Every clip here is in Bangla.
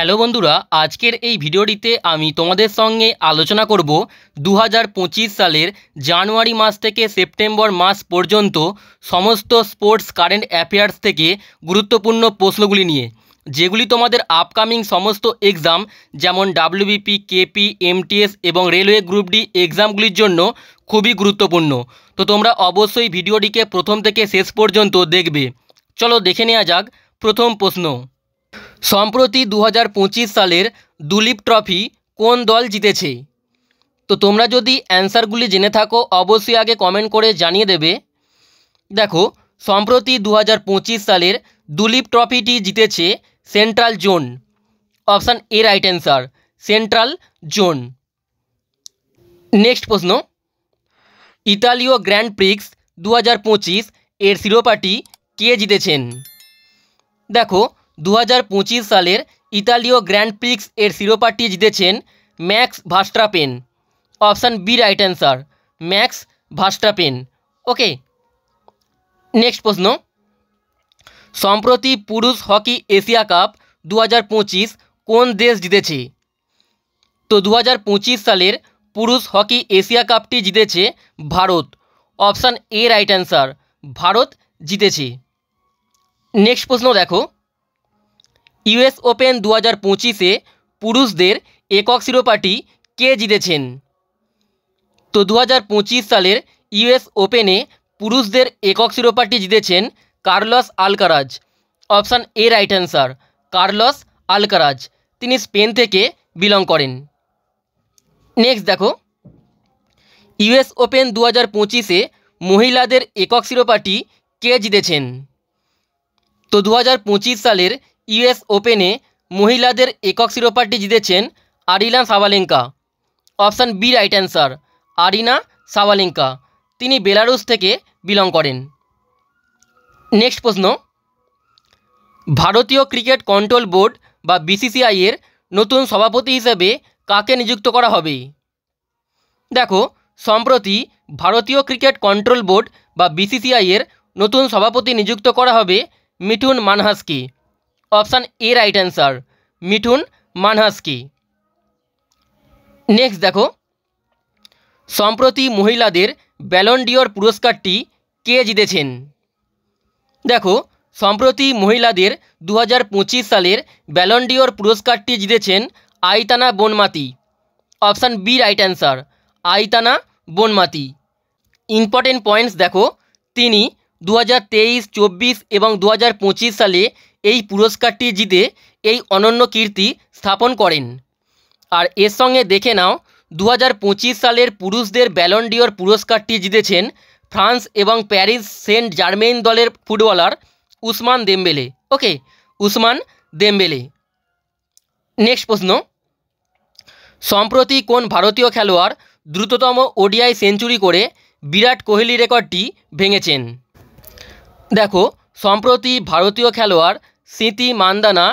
হ্যালো বন্ধুরা, আজকের এই ভিডিওটিতে আমি তোমাদের সঙ্গে আলোচনা করব 2025 সালের জানুয়ারি মাস থেকে সেপ্টেম্বর মাস পর্যন্ত সমস্ত স্পোর্টস কারেন্ট অ্যাফেয়ার্স থেকে গুরুত্বপূর্ণ প্রশ্নগুলি নিয়ে, যেগুলি তোমাদের আপকামিং সমস্ত এক্সাম যেমন ডাব্লিউবিপি, কেপি, এমটিএস এবং রেলওয়ে গ্রুপ ডি এক্সামগুলির জন্য খুবই গুরুত্বপূর্ণ। তো তোমরা অবশ্যই ভিডিওটিকে প্রথম থেকে শেষ পর্যন্ত দেখবে। চলো দেখে নেওয়া যাক প্রথম প্রশ্ন। সম্প্রতি 2025 সালের দুলীপ ট্রফি কোন দল জিতেছে? তো তোমরা যদি অ্যান্সারগুলি জেনে থাকো অবশ্যই আগে কমেন্ট করে জানিয়ে দেবে। দেখো, সম্প্রতি 2025 সালের দুলীপ ট্রফিটি জিতেছে central zone. Option A right answer, central zone. Next প্রশ্ন, ইতালীয় গ্র্যান্ড প্রিক্স 2025 এর শিরোপাটি কে জিতেছেন? দেখো, 2025 সালের ইতালীয় গ্র্যান্ড প্রিক্স এর শিরোপাটি জিতেছেন Max Verstappen. Option B right answer, Max Verstappen. Okay. Next প্রশ্ন, সম্প্রতি পুরুষ হকি এশিয়া কাপ 2025 কোন দেশ জিতেছে? তো 2025 সালের পুরুষ হকি এশিয়া কাপটি জিতেছে Bharat. Option A right answer, Bharat জিতেছে। নেক্সট প্রশ্ন দেখো, ইউএস ওপেন 2025-এ পুরুষদের একক শিরোপাটি কে জিতেছেন? তো 2025 সালের ইউএস ওপেনে পুরুষদের একক শিরোপাটি জিতেছেন Carlos Alcaraz. Option A right answer, Carlos Alcaraz. তিনি স্পেন থেকে বিলং করেন। নেক্সট দেখো, ইউএস ওপেন 2025-এ মহিলাদের একক শিরোপাটি কে জিতেছেন? তো 2025 সালের ইউএস ওপেনে মহিলাদের একক শিরোপাটি জিতেছেন Aryna Sabalenka. Option B right answer, Aryna Sabalenka. তিনি বেলারুস থেকে বিলং করেন। নেক্সট প্রশ্ন, ভারতীয় ক্রিকেট কন্ট্রোল বোর্ড বা বিসিসিআই এর নতুন সভাপতি হিসেবে কাকে নিযুক্ত করা হবে? দেখো, সম্প্রতি ভারতীয় ক্রিকেট কন্ট্রোল বোর্ড বা বিসিসিআই এর নতুন সভাপতি নিযুক্ত করা হবে মিঠুন মানহাসকে। Option A right answer, Mithun মানহাসকে। নেক্সট দেখো, সম্প্রতি মহিলাদের ব্যালন ডিওর পুরস্কারটি কে জিতেছেন? দেখো, সম্প্রতি মহিলাদের 2025 সালের ব্যালন ডিওর পুরস্কারটি জিতেছেন Aitana Bonmati. Option B right answer, Aitana Bonmati. Important points দেখো, তিনি 2023, 24 এবং 2025 সালে এই পুরস্কারটি জিতে এই অনন্য কীর্তি স্থাপন করেন। আর এর সঙ্গে দেখে নাও, 2025 সালের পুরুষদের ব্যালন ডিওর পুরস্কারটি জিতেছেন ফ্রান্স এবং প্যারিস সেন্ট জার্মেইন দলের ফুটবলার উসমান দেমবেলে। ওকে, উসমান দেমবেলে। নেক্সট প্রশ্ন, সম্প্রতি কোন ভারতীয় খেলোয়াড় দ্রুততম ওডিআই সেঞ্চুরি করে বিরাট কোহলি রেকর্ডটি ভেঙেছেন? দেখো, সম্প্রতি ভারতীয় খেলোয়াড় স্মৃতি মান্দানা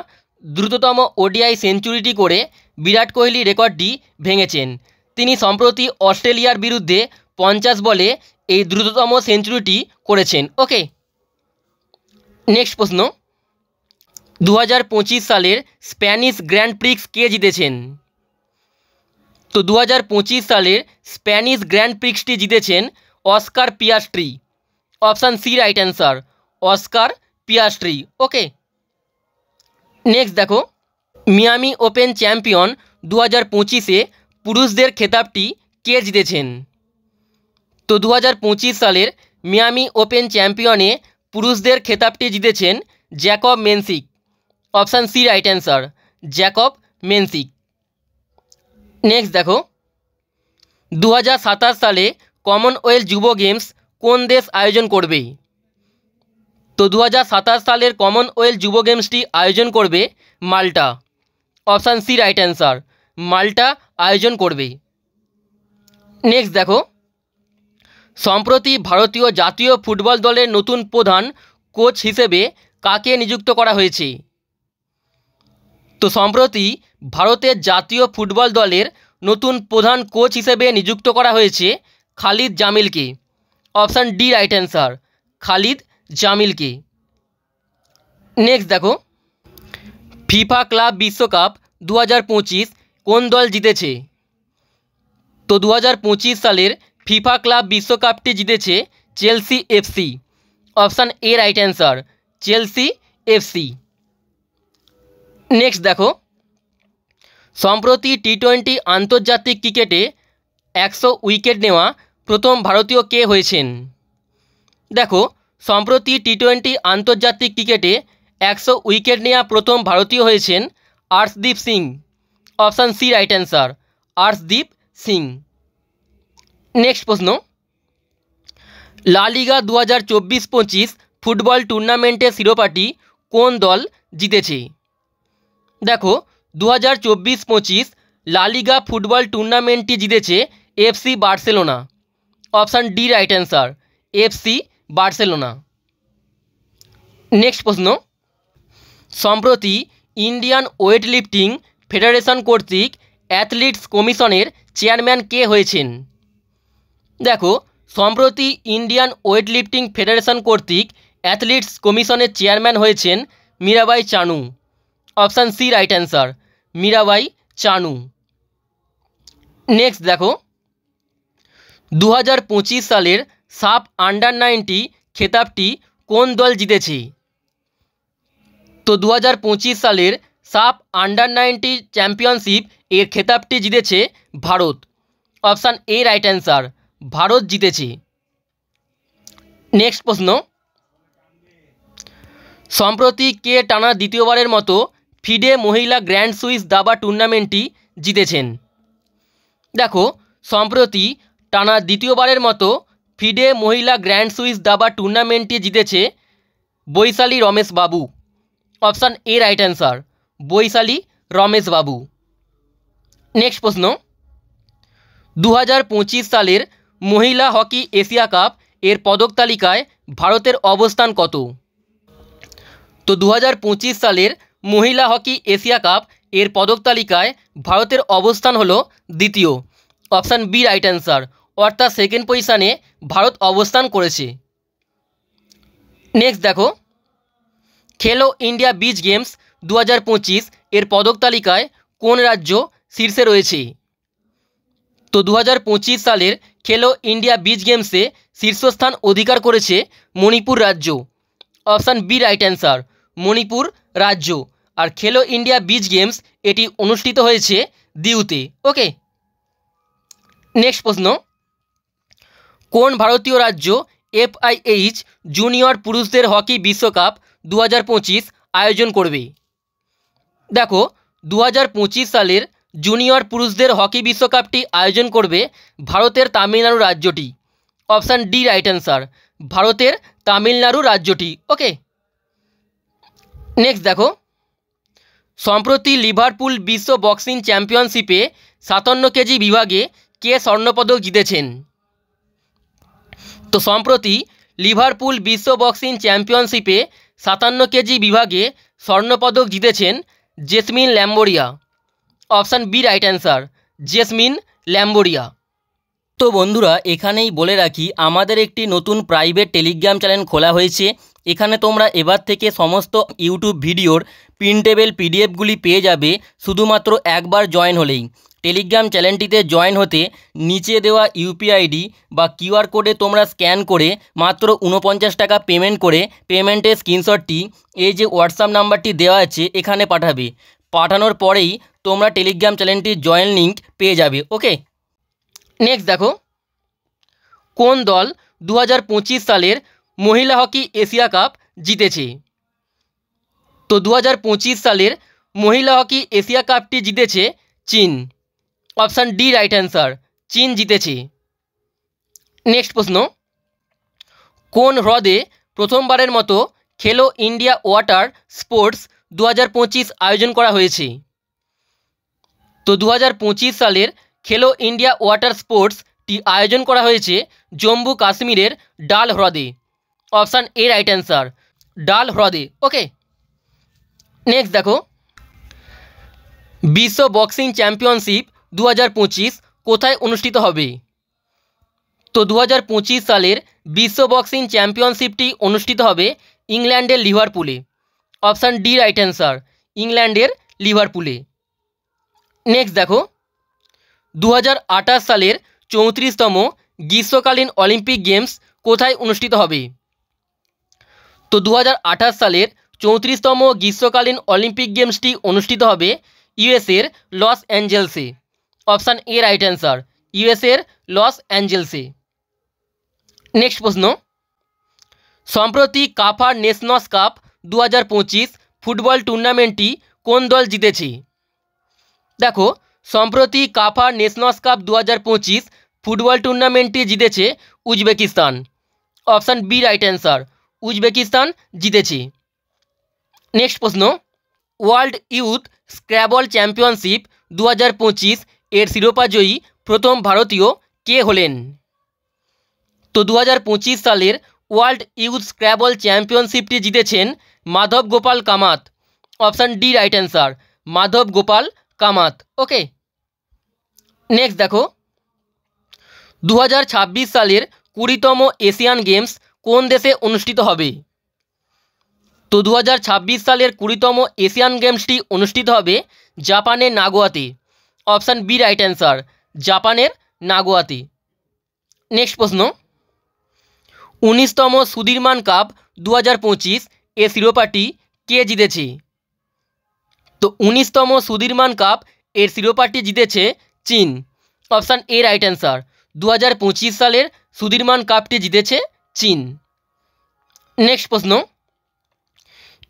দ্রুততম ওডিআই সেঞ্চুরিটি করে বিরাট কোহলি রেকর্ডটি ভেঙেছেন। তিনি সম্প্রতি অস্ট্রেলিয়ার বিরুদ্ধে 50 বলে এই দ্রুততম সেঞ্চুরিটি করেছেন। ওকে। নেক্সট প্রশ্ন, 2025 সালের স্প্যানিশ গ্র্যান্ড প্রিক্স কে জিতেছেন? তো 2025 সালের স্প্যানিশ গ্র্যান্ড প্রিক্সটি জিতেছেন Oscar Piastri. Option C right answer, Oscar Piastri. Okay. Next দেখো, মিয়ামি ওপেন চ্যাম্পিয়ন 2025-এ পুরুষদের খেতাবটি কে জিতেছেন? তো 2025 সালের মিয়ামি ওপেন চ্যাম্পিয়নে পুরুষদের খেতাবটি জিতেছেন Jakub Mensik. Option C right answer, Jakub Mensik. Next দেখো, 2027 সালে কমনওয়েলথ যুব গেমস কোন দেশ আয়োজন করবে? তো 2027 সালের কমনওয়েলথ যুব গেমসটি আয়োজন করবে মাল্টা। অপশান সি রাইট অ্যান্সার, মাল্টা আয়োজন করবে। নেক্সট দেখো, সম্প্রতি ভারতীয় জাতীয় ফুটবল দলের নতুন প্রধান কোচ হিসেবে কাকে নিযুক্ত করা হয়েছে? তো সম্প্রতি ভারতের জাতীয় ফুটবল দলের নতুন প্রধান কোচ হিসেবে নিযুক্ত করা হয়েছে খালিদ জামিলকে। Option D right answer, Khalid জামিলকে। নেক্সট দেখো, ফিফা ক্লাব বিশ্বকাপ 2025 কোন দল জিতেছে? তো 2025 সালের ফিফা ক্লাব বিশ্বকাপটি জিতেছে Chelsea FC. Option A right answer, Chelsea FC. Next দেখো, সম্প্রতি টি20 আন্তর্জাতিক ক্রিকেটে 100 উইকেট নেওয়া প্রথম ভারতীয় কে হয়েছেন? দেখো, সম্প্রতি টি20 আন্তর্জাতিক ক্রিকেটে 100 উইকেট নেওয়া প্রথম ভারতীয় হয়েছেন Arshdeep Singh. Option C right answer, Arshdeep Singh. Next প্রশ্ন, লা লিগা 2024-25 ফুটবল টুর্নামেন্টের শিরোপাটি কোন দল জিতেছে? দেখো, 2024-25 লা লিগা ফুটবল টুর্নামেন্টটি জিতেছে FC Barcelona. Option D right answer, FC Barcelona. Next প্রশ্ন, সম্প্রতি ইন্ডিয়ান ওয়েট লিফটিং ফেডারেশন কর্তৃক অ্যাথলিটস কমিশনের চেয়ারম্যান কে হয়েছেন? দেখো, সম্প্রতি ইন্ডিয়ান ওয়েট লিফটিং ফেডারেশন কর্তৃক অ্যাথলিটস কমিশনের চেয়ারম্যান হয়েছেন Mirabai Chanu. Option C right answer, Mirabai Chanu. Next দেখো, 2025 সালের সাফ আন্ডার-90 খেতাবটি কোন দল জিতেছে? তো 2025 সালের সাফ আন্ডার-90 চ্যাম্পিয়নশিপ এর খেতাবটি জিতেছে Bharat. Option A right answer, Bharat জিতেছে। নেক্সট প্রশ্ন, সম্প্রতি কে টানা দ্বিতীয়বারের মতো ফিডে মহিলা গ্র্যান্ড সুইস দাবা টুর্নামেন্টটি জিতেছেন? দেখো, সম্প্রতি টানা দ্বিতীয়বারের মতো ফিডে মহিলা গ্র্যান্ড সুইস দাবা টুর্নামেন্টটি জিতেছে Vaishali Ramesh Babu. Option A right answer, Vaishali Ramesh Babu. Next প্রশ্ন, 2025 সালের মহিলা হকি এশিয়া কাপ এর পদক তালিকায় ভারতের অবস্থান কত? তো 2025 সালের মহিলা হকি এশিয়া কাপ এর পদক তালিকায় ভারতের অবস্থান হলো দ্বিতীয়। অপশান বি রাইট অ্যান্সার, অর্থাৎ সেকেন্ড পজিশানে ভারত অবস্থান করেছে। নেক্সট দেখো, খেলো ইন্ডিয়া বিচ গেমস 2025 এর পদক তালিকায় কোন রাজ্য শীর্ষে রয়েছে? তো 2025 সালের খেলো ইন্ডিয়া বিচ গেমসে শীর্ষস্থান অধিকার করেছে মণিপুর রাজ্য। Option B right answer, Manipur রাজ্য। আর খেলো ইন্ডিয়া বিচ গেমস এটি অনুষ্ঠিত হয়েছে দিউতে। ওকে। নেক্সট প্রশ্ন, কোন ভারতীয় রাজ্য FIH জুনিয়র পুরুষদের হকি বিশ্বকাপ 2025 আয়োজন করবে? দেখো, 2025 সালের জুনিয়র পুরুষদের হকি বিশ্বকাপটি আয়োজন করবে ভারতের তামিলনাড়ু রাজ্যটি। অপশান ডি রাইট অ্যান্সার, ভারতের তামিলনাড়ু রাজ্যটি। ওকে। নেক্সট দেখো, সম্প্রতি লিভারপুল বিশ্ব বক্সিং চ্যাম্পিয়নশিপে 57 কেজি বিভাগে কে স্বর্ণপদক জিতেছেন? তো সম্প্রতি লিভারপুল বিশ্ব বক্সিং চ্যাম্পিয়নশিপে 57 কেজি বিভাগে স্বর্ণপদক জিতেছেন Jaismine Lamboria. Option B right answer, Jaismine Lamboria. তো বন্ধুরা, এখানেই বলে রাখি, আমাদের একটি নতুন প্রাইভেট টেলিগ্রাম চ্যানেল খোলা হয়েছে। এখানে তোমরা এবার থেকে সমস্ত ইউটিউব ভিডিওর প্রিন্টেবল পিডিএফগুলি পেয়ে যাবে শুধুমাত্র একবার জয়েন হলেই। টেলিগ্রাম চ্যানেলটিতে জয়েন হতে নিচে দেওয়া UPI বা QR কোডে তোমরা স্ক্যান করে মাত্র 49 টাকা পেমেন্ট করে পেমেন্টের স্ক্রিনশটটি এই যে হোয়াটসঅ্যাপ নাম্বারটি দেওয়া আছে এখানে পাঠাবে। পাঠানোর পরেই তোমরা টেলিগ্রাম চ্যানেলটির জয়েন লিঙ্ক পেয়ে যাবে। ওকে। নেক্সট দেখো, কোন দল 2025 সালের মহিলা হকি এশিয়া কাপ জিতেছে? তো 2025 সালের মহিলা হকি এশিয়া কাপটি জিতেছে চীন। অপশান ডি রাইট অ্যান্সার, চীন জিতেছে। নেক্সট প্রশ্ন, কোন হ্রদে প্রথমবারের মতো খেলো ইন্ডিয়া ওয়াটার স্পোর্টস 2025 আয়োজন করা হয়েছে? তো 2025 সালের খেলো ইন্ডিয়া ওয়াটার স্পোর্টসটি আয়োজন করা হয়েছে জম্মু কাশ্মীরের ডাল হ্রদে। অপশান এ রাইট অ্যান্সার, ডাল হ্রদে। ওকে। নেক্সট দেখো, বিশ্ব বক্সিং চ্যাম্পিয়নশিপ 2025 কোথায় অনুষ্ঠিত হবে? তো 2025 সালের বিশ্ব বক্সিং চ্যাম্পিয়নশিপটি অনুষ্ঠিত হবে ইংল্যান্ডের লিভারপুলে। অপশান ডি রাইট অ্যান্সার, ইংল্যান্ডের লিভারপুলে। নেক্সট দেখো 2028 সালের 34তম গ্রীষ্মকালীন অলিম্পিক গেমস কোথায় অনুষ্ঠিত হবে? তো 2028 সালের 34তম গ্রীষ্মকালীন অলিম্পিক গেমসটি অনুষ্ঠিত হবে ইউএসএর লস অ্যাঞ্জেলসে। অপশান এ রাইট অ্যান্সার, ইউএসএর লস অ্যাঞ্জেলসে। নেক্সট প্রশ্ন, সম্প্রতি কাফার নেশনস কাপ 2025 ফুটবল টুর্নামেন্টটি কোন দল জিতেছে? দেখো সম্প্রতি কাফার নেশনস কাপ 2025 ফুটবল টুর্নামেন্টটি জিতেছে Uzbekistan. Option B right answer, Uzbekistan জিতেছে। নেক্সট প্রশ্ন, ওয়ার্ল্ড ইউথ স্ক্র্যাবল চ্যাম্পিয়নশিপ 2025 এর শিরোপাজয়ী প্রথম ভারতীয় কে হলেন? তো 2025 সালের ওয়ার্ল্ড ইউথ স্ক্র্যাবল চ্যাম্পিয়নশিপটি জিতেছেন Madhav Gopal Kamat. Option D right answer, Madhav Gopal Kamat. Okay, next দেখো 2026 সালের 20তম এশিয়ান গেমস কোন দেশে অনুষ্ঠিত হবে? তো 2026 সালের 20তম এশিয়ান গেমসটি অনুষ্ঠিত হবে জাপানের নাগোয়াতে। অপশান বি রাইট অ্যান্সার, জাপানের নাগোয়াতে। নেক্সট প্রশ্ন, 19তম সুধীরমান কাপ 2025 এর শিরোপাটি কে জিতেছে? তো 19তম সুধীরমান কাপ এর শিরোপাটি জিতেছে চীন। অপশান এ রাইট অ্যান্সার, 2025 সালের সুধীরমান কাপটি জিতেছে চীন। নেক্সট প্রশ্ন,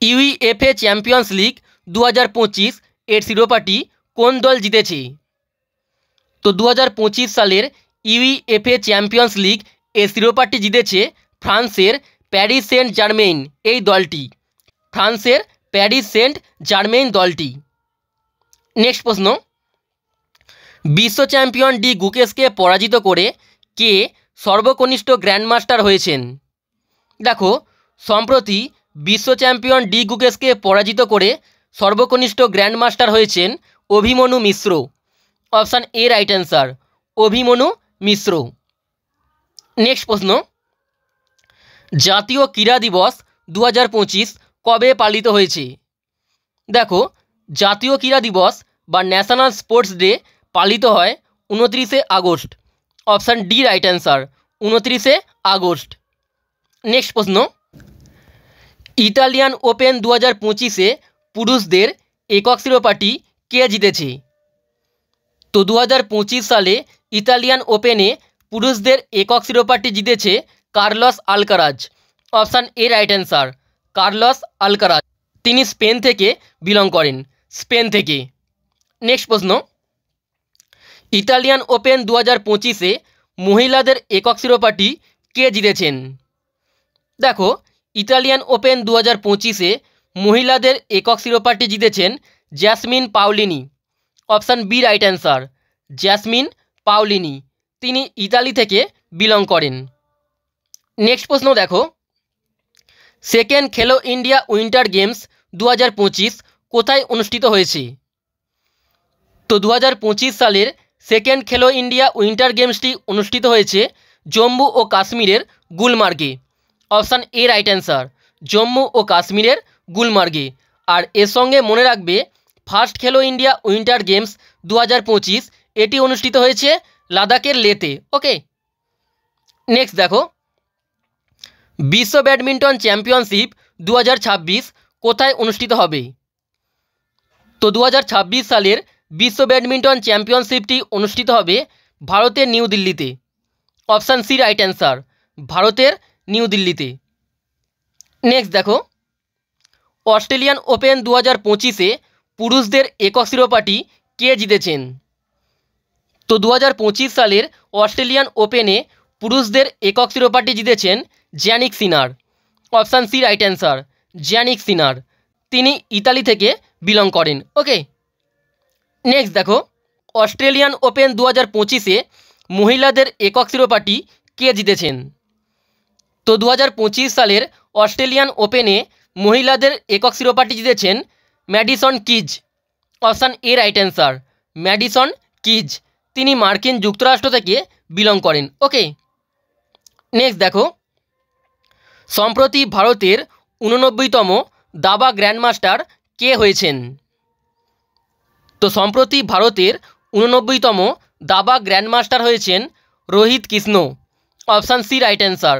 ইউইএফএ চ্যাম্পিয়ন্স লিগ 2025 এর শিরোপাটি কোন দল জিতেছে? তো 2025 সালের ইউইএফএ চ্যাম্পিয়ন্স লিগ এর শিরোপাটি জিতেছে ফ্রান্সের প্যারিস সেন্ট জার্মেইন এই দলটি। ফ্রান্সের প্যারিস সেন্ট জার্মেইন দলটি। নেক্সট প্রশ্ন, বিশ্ব চ্যাম্পিয়ন ডি গুকেশকে পরাজিত করে কে সর্বকনিষ্ঠ গ্র্যান্ডমাস্টার হয়েছেন? দেখো সম্প্রতি বিশ্ব চ্যাম্পিয়ন ডি গুকেশকে পরাজিত করে সর্বকনিষ্ঠ গ্র্যান্ডমাস্টার হয়েছেন Abhimanyu Mishra. Option A right answer, Abhimanyu Mishra. Next প্রশ্ন, জাতীয় ক্রীড়া দিবস 2025 কবে পালিত হয়েছে? দেখো জাতীয় ক্রীড়া দিবস বা ন্যাশনাল স্পোর্টস ডে পালিত হয় 29শে August. Option D right answer, 29শে আগস্ট। নেক্সট প্রশ্ন, ইতালিয়ান ওপেন 2025-এ পুরুষদের একক শিরোপাটি কে জিতেছে? তো 2025 সালে ইতালিয়ান ওপেনে পুরুষদের একক শিরোপাটি জিতেছে Carlos Alcaraz. Option A right answer, Carlos Alcaraz. তিনি স্পেন থেকে বিলং করেন, স্পেন থেকে। নেক্সট প্রশ্ন, ইতালিয়ান ওপেন 2025-এ মহিলাদের একক শিরোপাটি কে জিতেছেন? দেখো ইতালিয়ান ওপেন 2025-এ মহিলাদের একক শিরোপাটি জিতেছেন Jasmine Paolini. Option B right answer, Jasmine Paolini. তিনি ইতালি থেকে বিলং করেন। নেক্সট প্রশ্ন দেখো, সেকেন্ড খেলো ইন্ডিয়া উইন্টার গেমস 2025 কোথায় অনুষ্ঠিত হয়েছে? তো 2025 সালের সেকেন্ড খেলো ইন্ডিয়া উইন্টার গেমসটি অনুষ্ঠিত হয়েছে জম্মু ও কাশ্মীরের গুলমার্গে। Option A right answer, Jammu ও কাশ্মীরের গুলমার্গে। আর এর সঙ্গে মনে রাখবে ফার্স্ট খেলো ইন্ডিয়া উইন্টার গেমস 2025 এটি অনুষ্ঠিত হয়েছে লাদাখের লেতে। ওকে, নেক্সট দেখো বিশ্ব ব্যাডমিন্টন চ্যাম্পিয়নশিপ 2026 কোথায় অনুষ্ঠিত হবে? তো 2026 সালের বিশ্ব ব্যাডমিন্টন চ্যাম্পিয়নশিপটি অনুষ্ঠিত হবে ভারতের নিউ দিল্লিতে। অপশান সি রাইট অ্যান্সার, ভারতের নিউ দিল্লিতে। নেক্সট দেখো অস্ট্রেলিয়ান ওপেন 2025-এ পুরুষদের একক শিরোপাটি কে জিতেছেন? তো 2025 সালের অস্ট্রেলিয়ান ওপেনে পুরুষদের একক শিরোপাটি জিতেছেন Jannik Sinner. Option C right answer, Jannik Sinner. তিনি ইতালি থেকে বিলং করেন। ওকে, নেক্সট দেখো অস্ট্রেলিয়ান ওপেন 2025-এ মহিলাদের একক শিরোপাটি কে জিতেছেন? তো 2025 সালের অস্ট্রেলিয়ান ওপেনে মহিলাদের একক শিরোপাটি জিতেছেন Madison keys. Option A right answer, Madison keys. তিনি মার্কিন যুক্তরাষ্ট্র থেকে বিলং করেন। ওকে, নেক্সট দেখো সম্প্রতি ভারতের 89তম দাবা গ্র্যান্ডমাস্টার কে হয়েছেন? তো সম্প্রতি ভারতের 89তম দাবা গ্র্যান্ডমাস্টার হয়েছেন Rohith Krishna. Option C right answer,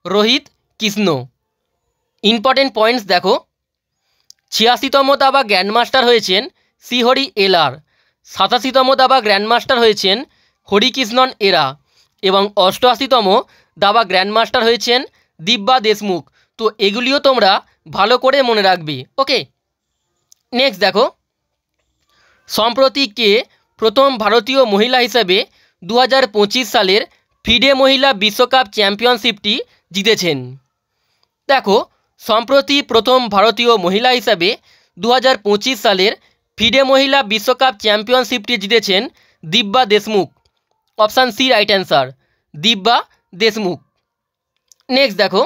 Rohith Krishna. Important points দেখো, 86তম দাবা গ্র্যান্ডমাস্টার হয়েছেন শ্রীহরি এলার, 87তম দাবা গ্র্যান্ডমাস্টার হয়েছেন হরিকৃষ্ণন এরা এবং 88তম দাবা গ্র্যান্ডমাস্টার হয়েছেন দিব্যা দেশমুখ। তো এগুলিও তোমরা ভালো করে মনে রাখবে। ওকে, নেক্সট দেখো, সম্প্রতি কে প্রথম ভারতীয় মহিলা হিসেবে 2025 সালের ফিডে মহিলা বিশ্বকাপ চ্যাম্পিয়নশিপটি জিতেছেন? দেখো, সম্প্রতি প্রথম ভারতীয় মহিলা হিসাবে 2025 সালের ফিডে মহিলা বিশ্বকাপ চ্যাম্পিয়নশিপটি জিতেছেন Divya Deshmukh. Option C right answer, Divya Deshmukh. Next দেখো,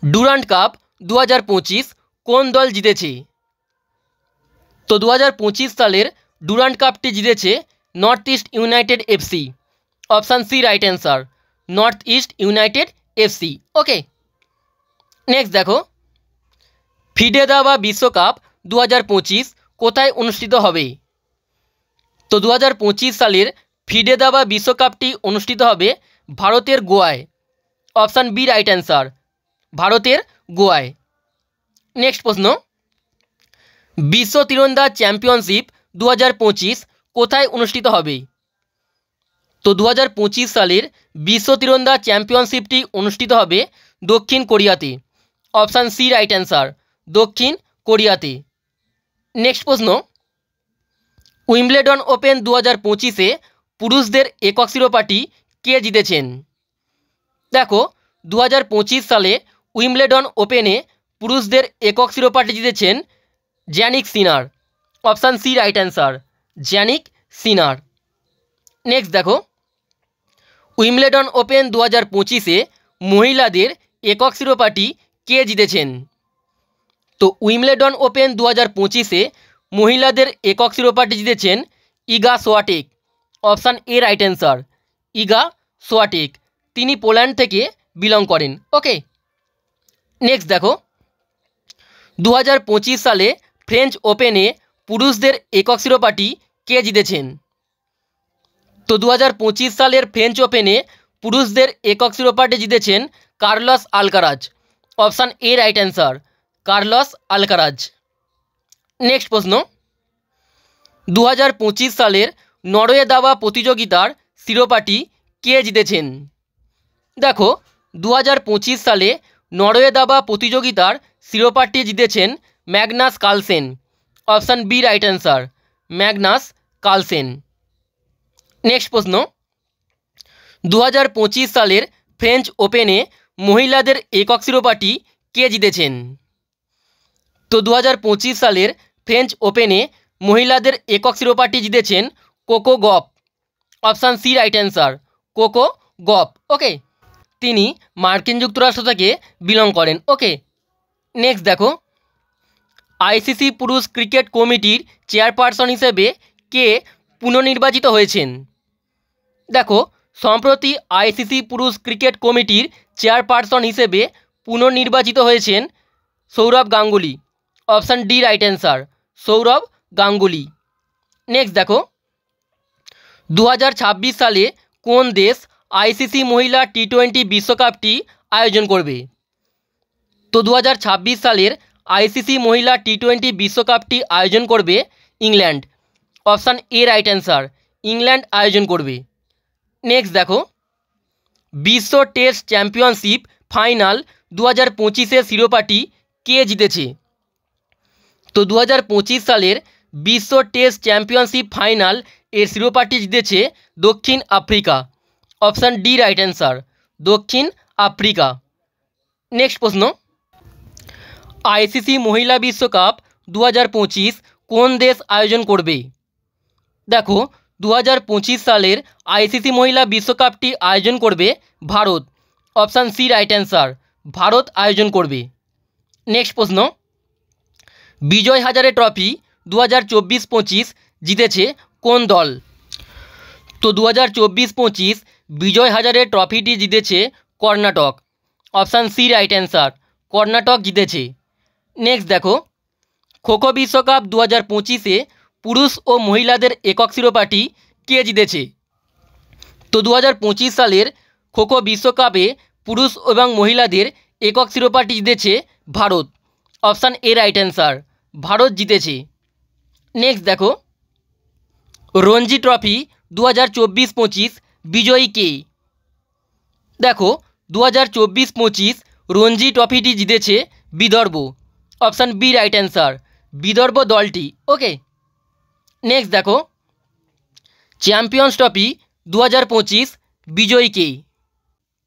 ডুরান্ড কাপ 2025 কোন দল জিতেছে? তো 2025 সালের ডুরান্ড কাপটি জিতেছে North East United FC. Option C right answer, North East United FC. Okay, next দেখো, ফিডে দাবা বিশ্বকাপ 2025 কোথায় অনুষ্ঠিত হবে? তো 2025 সালের ফিডে দাবা বিশ্বকাপটি অনুষ্ঠিত হবে ভারতের গোয়ায়। অপশান বি রাইট অ্যান্সার, ভারতের গোয়ায়। নেক্সট প্রশ্ন, বিশ্ব তীরন্দাজ চ্যাম্পিয়নশিপ 2025 কোথায় অনুষ্ঠিত হবে? তো 2025 সালের বিশ্ব তীরন্দাজ চ্যাম্পিয়নশিপটি অনুষ্ঠিত হবে দক্ষিণ কোরিয়াতে। অপশান সি রাইট অ্যান্সার, দক্ষিণ কোরিয়াতে। নেক্সট প্রশ্ন, উইম্বলেডন ওপেন 2025-এ পুরুষদের একক শিরোপাটি কে জিতেছেন? দেখো, 2025 সালে উইম্বলেডন ওপেনে পুরুষদের একক শিরোপাটি জিতেছেন Jannik Sinner. Option C right answer, Jannik Sinner. Next দেখো, উইম্বলেডন ওপেন 2025-এ মহিলাদের একক শিরোপাটি কে জিতেছেন? তো উইম্বলেডন ওপেন 2025-এ মহিলাদের একক শিরোপাটি জিতেছেন ইগা সোয়াটেক। অপশান এ রাইট অ্যান্সার, ইগা সোয়াটেক। তিনি পোল্যান্ড থেকে বিলং করেন। ওকে, নেক্সট দেখো, 2025 সালে ফ্রেঞ্চ ওপেনে পুরুষদের একক শিরোপাটি কে জিতেছেন? তো 2025 সালের ফ্রেঞ্চ ওপেনে পুরুষদের একক শিরোপাটি জিতেছেন Carlos Alcaraz. Option A right answer, Carlos Alcaraz. Next প্রশ্ন, 2025 সালের নরওয়ে দাবা প্রতিযোগিতার শিরোপাটি কে জিতেছেন? দেখো, 2025 সালে নরওয়ে দাবা প্রতিযোগিতার শিরোপাটি জিতেছেন Magnus Carlsen. Option B right answer, Magnus Carlsen. Next প্রশ্ন, 2025 সালের ফ্রেঞ্চ ওপেনে মহিলাদের একক শিরোপাটি কে জিতেছেন? তো 2025 সালের ফ্রেঞ্চ ওপেনে মহিলাদের একক শিরোপাটি জিতেছেন Coco Gauff. Option C right answer, Coco Gauff. Okay, তিনি মার্কিন যুক্তরাষ্ট্র থেকে বিলং করেন। ওকে, নেক্সট দেখো, আইসিসি পুরুষ ক্রিকেট কমিটির চেয়ারপারসন হিসেবে কে পুনর্নির্বাচিত হয়েছেন? দেখো, সম্প্রতি আইসিসি পুরুষ ক্রিকেট কমিটির চেয়ারপারসন হিসেবে পুনর্নির্বাচিত হয়েছেন Sourav Ganguly. Option D right answer, Sourav Ganguly. Next দেখো, 2026 সালে কোন দেশ আইসিসি মহিলা টি20 বিশ্বকাপটি আয়োজন করবে? তো 2026 সালের আইসিসি মহিলা টি20 বিশ্বকাপটি আয়োজন করবে England. Option A right answer, England আয়োজন করবে। নেক্সট দেখো, বিশ্ব টেস্ট চ্যাম্পিয়নশিপ ফাইনাল 2025-এর শিরোপাটি কে জিতেছে? তো 2025 সালের বিশ্ব টেস্ট চ্যাম্পিয়নশিপ ফাইনাল এর শিরোপাটি জিতেছে দক্ষিণ Africa. Option D right answer, দক্ষিণ আফ্রিকা। নেক্সট প্রশ্ন, আইসিসি মহিলা বিশ্বকাপ 2025 কোন দেশ আয়োজন করবে? দেখো, 2025 সালের আইসিসি মহিলা বিশ্বকাপটি আয়োজন করবে Bharat. Option C right answer, Bharat আয়োজন করবে। নেক্সট প্রশ্ন, বিজয় হাজারে ট্রফি 2024-25 জিতেছে কোন দল? তো 2024-25 বিজয় হাজারে ট্রফিটি জিতেছে Karnataka. Option C right answer, Karnataka জিতেছে। নেক্সট দেখো, খোখো বিশ্বকাপ 2025-এ পুরুষ ও মহিলাদের একক শিরোপাটি কে জিতেছে? তো 2025 সালের খোখো বিশ্বকাপে পুরুষ এবং মহিলাদের একক শিরোপাটি জিতেছে Bharat. Option A right answer, Bharat জিতেছে। নেক্সট দেখো, রঞ্জি ট্রফি 2024-25 বিজয়ী কে? দেখো 2024-25 রঞ্জি ট্রফিটি জিতেছে Vidarbha. Option B right answer, Vidarbha দলটি। ওকে, নেক্সট দেখো, চ্যাম্পিয়ন্স ট্রফি 2025 বিজয়ী কে?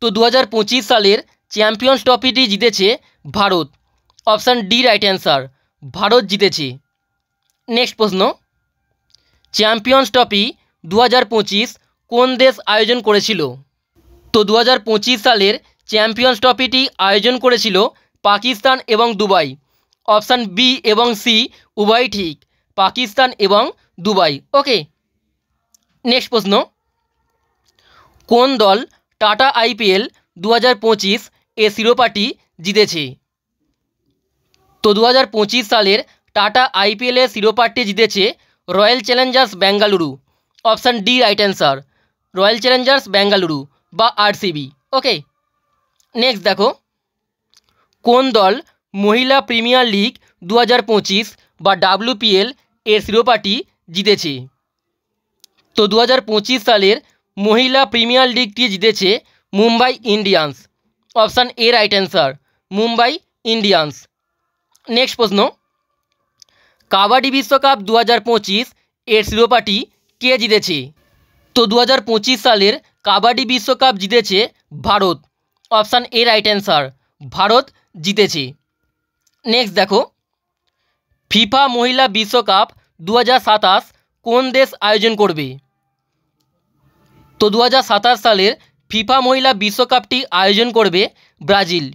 তো 2025 সালের চ্যাম্পিয়ন্স ট্রফিটি জিতেছে Bharat. Option D right answer, Bharat জিতেছে। নেক্সট প্রশ্ন, চ্যাম্পিয়ন্স ট্রফি 2025 কোন দেশ আয়োজন করেছিল? তো 2025 সালের চ্যাম্পিয়ন্স ট্রফিটি আয়োজন করেছিল পাকিস্তান এবং দুবাই। অপশান বি এবং সি উভয়ই ঠিক, পাকিস্তান এবং দুবাই। ওকে, নেক্সট প্রশ্ন, কোন দল টাটা IPL 2025 এ শিরোপাটি জিতেছে? তো 2025 সালের টাটা IPL এর শিরোপাটি জিতেছে royal Challengers Bengaluru. Option D right answer, royal Challengers Bengaluru বা RCB। ওকে, নেক্সট দেখো, কোন দল মহিলা প্রিমিয়ার লিগ 2025 বা WPL এর শিরোপাটি জিতেছে? তো 2025 সালের মহিলা প্রিমিয়ার লিগটি জিতেছে Mumbai Indians. Option A right answer, Mumbai Indians. Next প্রশ্ন, কাবাডি বিশ্বকাপ 2025 এর শিরোপাটি কে জিতেছে? তো 2025 সালের কাবাডি বিশ্বকাপ জিতেছে Bharat. Option A right answer, Bharat জিতেছে। নেক্সট দেখো, ফিফা মহিলা বিশ্বকাপ 2027 কোন দেশ আয়োজন করবে? তো 2027 সালের ফিফা মহিলা বিশ্বকাপটি আয়োজন করবে Brazil.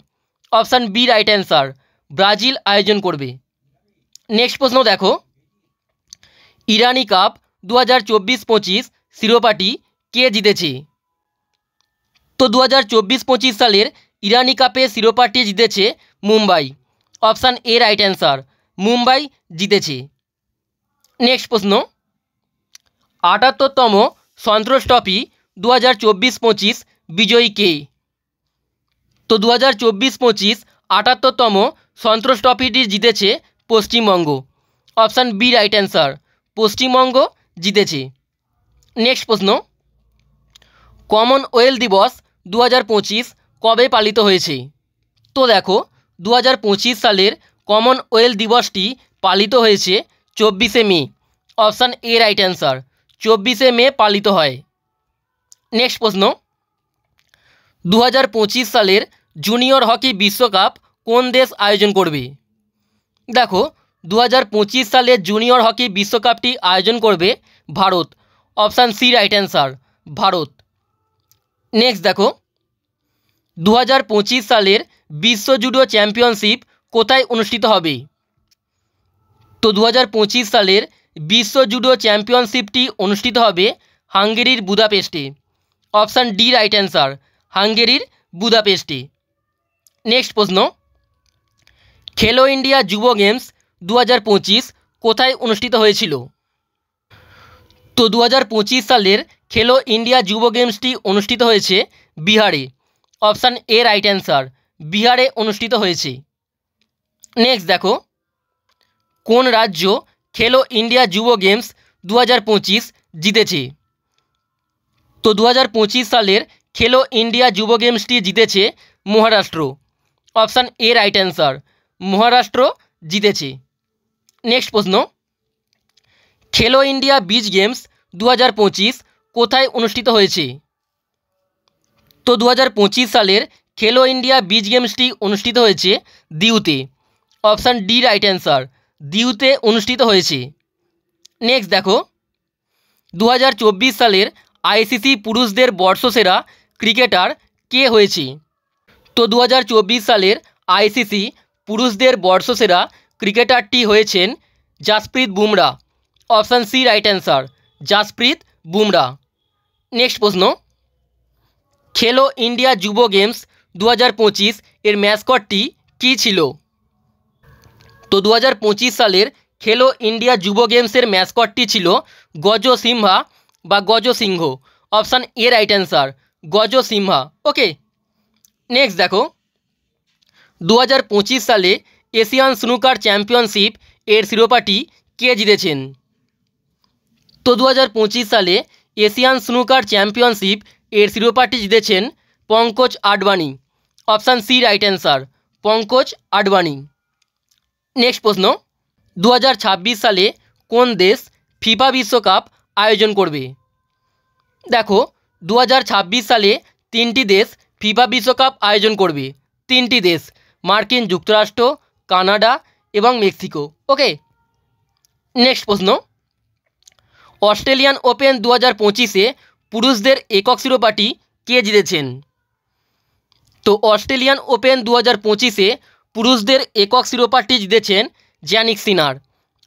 Option B right answer, Brazil আয়োজন করবে। নেক্সট প্রশ্ন দেখো, ইরানি কাপ 2024-25 শিরোপাটি কে জিতেছে? তো 2024-25 সালের ইরানি কাপের শিরোপাটি জিতেছে Mumbai. Option A right answer, Mumbai জিতেছে। নেক্সট প্রশ্ন, 78তম সন্তোষ ট্রফি 2024-25 বিজয়ী কে? তো 2024-25 78তম সন্তোষ ট্রফিটি জিতেছে Paschimbanga. Option B right answer, Paschimbanga জিতেছে। নেক্সট প্রশ্ন, কমনওয়েলথ দিবস 2025 কবে পালিত হয়েছে? তো দেখো 2025 সালের কমনওয়েলথ দিবসটি পালিত হয়েছে 24শে মে। অপশান এ রাইট অ্যান্সার, 24শে মে পালিত হয়। নেক্সট প্রশ্ন, 2025 সালের জুনিয়র হকি বিশ্বকাপ কোন দেশ আয়োজন করবে? দেখো 2025 সালের জুনিয়র হকি বিশ্বকাপটি আয়োজন করবে Bharat. Option C right answer, Bharat. Next দেখো, 2025 সালের বিশ্ব জুডো চ্যাম্পিয়নশিপ কোথায় অনুষ্ঠিত হবে? তো 2025 সালের বিশ্ব জুডো চ্যাম্পিয়নশিপটি অনুষ্ঠিত হবে হাঙ্গেরির বুদাপেস্টে। অপশান ডি রাইট অ্যান্সার, হাঙ্গেরির বুদাপেস্টে। নেক্সট প্রশ্ন, খেলো ইন্ডিয়া যুব গেমস 2025 কোথায় অনুষ্ঠিত হয়েছিল? তো 2025 সালের খেলো ইন্ডিয়া যুব গেমসটি অনুষ্ঠিত হয়েছে বিহারে। অপশান এ রাইট অ্যান্সার, বিহারে অনুষ্ঠিত হয়েছে। নেক্সট দেখো, কোন রাজ্য খেলো ইন্ডিয়া যুব গেমস 2025 জিতেছে? তো 2025 সালের খেলো ইন্ডিয়া যুব গেমসটি জিতেছে Maharashtra. Option A right answer, Maharashtra জিতেছে। নেক্সট প্রশ্ন, খেলো ইন্ডিয়া বিচ গেমস 2025 কোথায় অনুষ্ঠিত হয়েছে? তো 2025 সালের খেলো ইন্ডিয়া বিচ গেমসটি অনুষ্ঠিত হয়েছে দিউতে। অপশান ডি রাইট অ্যান্সার, দিউতে অনুষ্ঠিত হয়েছে। নেক্সট দেখো, 2024 সালের ICC পুরুষদের বর্ষসেরা ক্রিকেটার কে হয়েছে? তো 2024 সালের ICC পুরুষদের বর্ষসেরা ক্রিকেটারটি হয়েছেন Jasprit Bumrah. Option C right answer, Jasprit Bumrah. Next প্রশ্ন, খেলো ইন্ডিয়া যুব গেমস 2025 এর ম্যাসকটটি কী ছিল? তো 2025 সালের খেলো ইন্ডিয়া যুব গেমসের ম্যাসকটটি ছিল গজ সিম্হা বা গজ সিংহ। অপশান এ রাইট অ্যান্সার, গজ সিম্হা। ওকে, নেক্সট দেখো, 2025 সালে এশিয়ান স্নুকার চ্যাম্পিয়নশিপ এর শিরোপাটি কে জিতেছেন? তো 2025 সালে এশিয়ান স্নুকার চ্যাম্পিয়নশিপ এর শিরোপাটি জিতেছেন Pankaj Advani. Option C right answer, Pankaj Advani. Next প্রশ্ন, 2026 সালে কোন দেশ ফিফা বিশ্বকাপ আয়োজন করবে? দেখো, 2026 সালে 3টি দেশ ফিফা বিশ্বকাপ আয়োজন করবে। 3টি দেশ, মার্কিন যুক্তরাষ্ট্র, কানাডা এবং মেক্সিকো। ওকে, নেক্সট প্রশ্ন, অস্ট্রেলিয়ান ওপেন 2025-এ পুরুষদের একক শিরোপাটি কে জিতেছেন? তো অস্ট্রেলিয়ান ওপেন 2025-এ পুরুষদের একক শিরোপাটি জিতেছেন Jannik Sinner.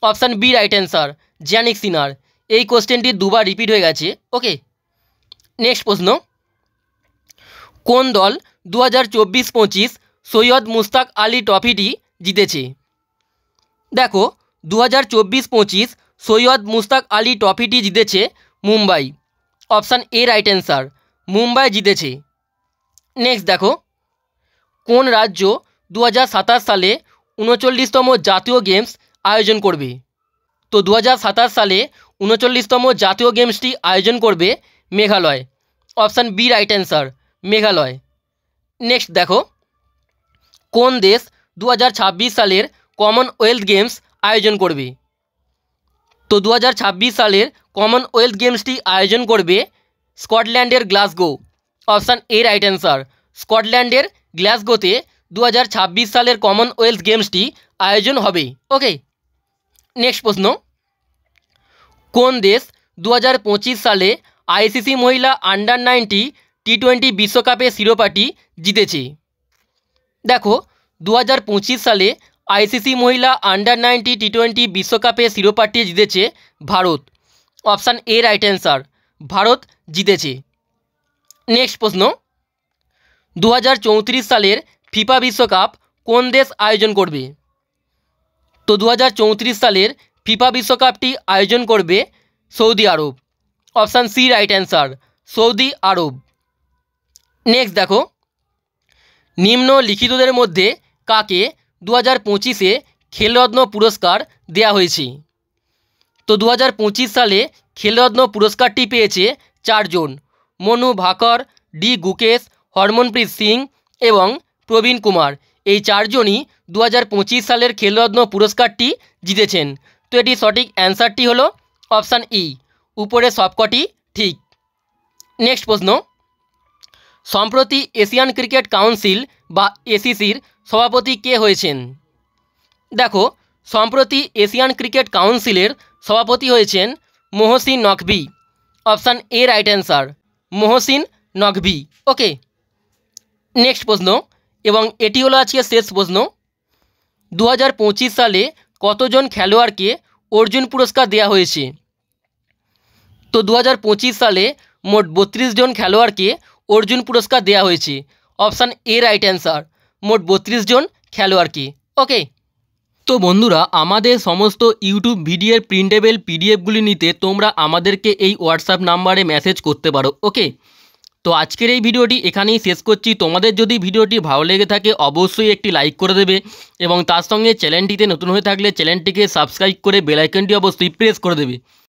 Option B right answer, Jannik Sinner. এই কোশ্চেনটি দুবার রিপিট হয়ে গেছে। ওকে, নেক্সট প্রশ্ন, কোন দল 2024-25 সৈয়দ মুশতাক আলী ট্রফিটি জিতেছে? দেখো, 2024-25 সৈয়দ মুশতাক আলী ট্রফিটি জিতেছে Mumbai. Option A right answer, Mumbai জিতেছে। নেক্সট দেখো, কোন রাজ্য 2027 সালে 39তম জাতীয় গেমস আয়োজন করবে? তো 2027 সালে 39তম জাতীয় গেমসটি আয়োজন করবে Meghalaya. Option B right answer, Meghalaya. Next দেখো, কোন দেশ 2026 সালের কমনওয়েলথ গেমস আয়োজন করবে? তো 2026 সালের কমনওয়েলথ গেমসটি আয়োজন করবে স্কটল্যান্ডের Glasgow. Option A right answer, স্কটল্যান্ডের গ্লাসগোতে 2026 সালের কমনওয়েলথ গেমসটি আয়োজন হবে। ওকে, নেক্সট প্রশ্ন, কোন দেশ 2025 সালে আইসিসি মহিলা আন্ডার-19 টি20 বিশ্বকাপের শিরোপাটি জিতেছে? দেখো, 2025 সালে আইসিসি মহিলা আন্ডার-19 টি20 বিশ্বকাপের শিরোপাটি জিতেছে Bharat. Option A right answer, Bharat জিতেছে। নেক্সট প্রশ্ন, 2034 সালের ফিফা বিশ্বকাপ কোন দেশ আয়োজন করবে? তো 2034 সালের ফিফা বিশ্বকাপটি আয়োজন করবে সৌদি আরব। অপশান সি রাইট অ্যান্সার, সৌদি আরব। নেক্সট দেখো, নিম্নলিখিতদের মধ্যে কাকে 2025-এ খেলরত্ন পুরস্কার দেওয়া হয়েছে? তো 2025 সালে খেলরত্ন পুরস্কারটি পেয়েছে 4 জন, মনু ভাকর, ডি গুকেশ, হরমনপ্রীত সিং এবং প্রবীণ কুমার। এই 4 জনই 2025 সালের খেলরত্ন পুরস্কারটি জিতেছেন। তো এটি সঠিক অ্যান্সারটি হলো অপশান ই, উপরে সবকটি ঠিক। নেক্সট প্রশ্ন, সম্প্রতি এশিয়ান ক্রিকেট কাউন্সিল বা এসিসির সভাপতি কে হয়েছেন? দেখো, সম্প্রতি এশিয়ান ক্রিকেট কাউন্সিলের সভাপতি হয়েছেন Mohsin Naqvi. Option A right answer, Mohsin Naqvi. Okay, next প্রশ্ন, এবং এটি হলো আজকে শেষ প্রশ্ন, 2025 সালে কতজন খেলোয়াড়কে অর্জুন পুরস্কার দেওয়া হয়েছে? তো 2025 সালে মোট 32 জন খেলোয়াড়কে অর্জুন পুরস্কার দেওয়া হয়েছে। অপশান এ রাইট অ্যান্সার, মোট 32 জন খেলোয়াড়কে। ওকে, তো বন্ধুরা, আমাদের সমস্ত ইউটিউব ভিডিওর প্রিন্টেবল পিডিএফগুলি নিতে তোমরা আমাদেরকে এই হোয়াটসঅ্যাপ নাম্বারে মেসেজ করতে পারো। ওকে, তো আজকের এই ভিডিওটি এখানেই শেষ করছি। তোমাদের যদি ভিডিওটি ভালো লেগে থাকে অবশ্যই একটি লাইক করে দেবে এবং তার সঙ্গে চ্যানেলটিতে নতুন হয়ে থাকলে চ্যানেলটিকে সাবস্ক্রাইব করে বেল আইকনটি অবশ্যই প্রেস করে দেবে।